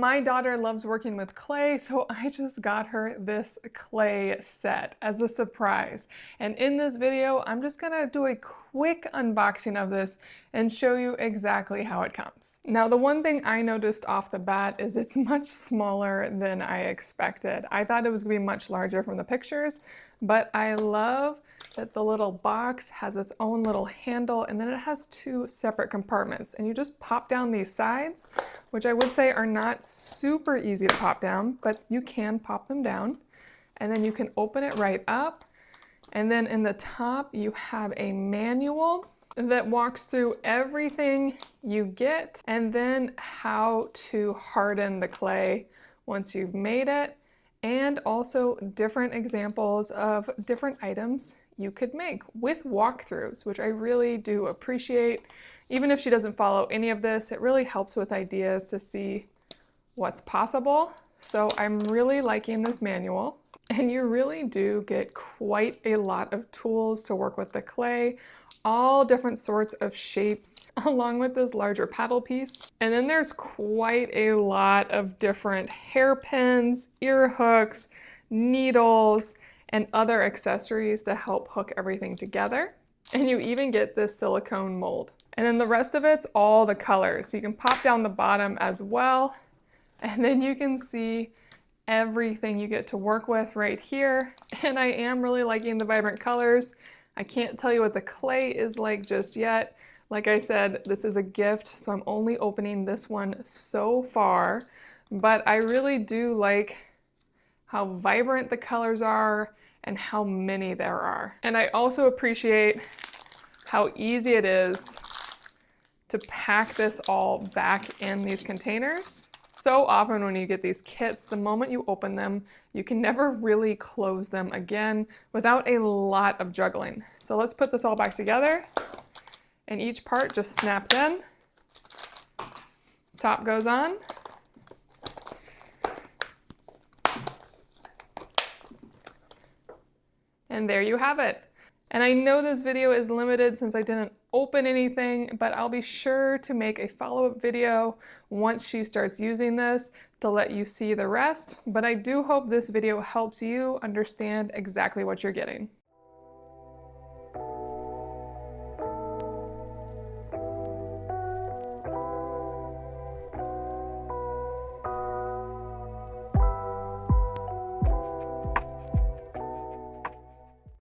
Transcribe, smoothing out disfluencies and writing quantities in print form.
my daughter loves working with clay, so I just got her this clay set as a surprise. And in this video, I'm just gonna do a quick unboxing of this and show you exactly how it comes. Now, the one thing I noticed off the bat is it's much smaller than I expected. I thought it was gonna be much larger from the pictures, but I love that the little box has its own little handle, and then it has two separate compartments, and you just pop down these sides, which I would say are not super easy to pop down, but you can pop them down, and then you can open it right up, and then in the top you have a manual that walks through everything you get, and then how to harden the clay once you've made it, and also different examples of different items you could make with walkthroughs, which I really do appreciate. Even if she doesn't follow any of this, it really helps with ideas to see what's possible. So I'm really liking this manual, and you really do get quite a lot of tools to work with the clay, all different sorts of shapes, along with this larger paddle piece. And then there's quite a lot of different hairpins, ear hooks, needles, and other accessories to help hook everything together. And you even get this silicone mold. And then the rest of it's all the colors. So you can pop down the bottom as well, and then you can see everything you get to work with right here. And I am really liking the vibrant colors. I can't tell you what the clay is like just yet. Like I said, this is a gift, so I'm only opening this one so far, but I really do like how vibrant the colors are and how many there are. And I also appreciate how easy it is to pack this all back in these containers. So often when you get these kits, the moment you open them, you can never really close them again without a lot of juggling. So let's put this all back together, and each part just snaps in. Top goes on. And there you have it. And I know this video is limited since I didn't open anything, but I'll be sure to make a follow-up video once she starts using this to let you see the rest. But I do hope this video helps you understand exactly what you're getting.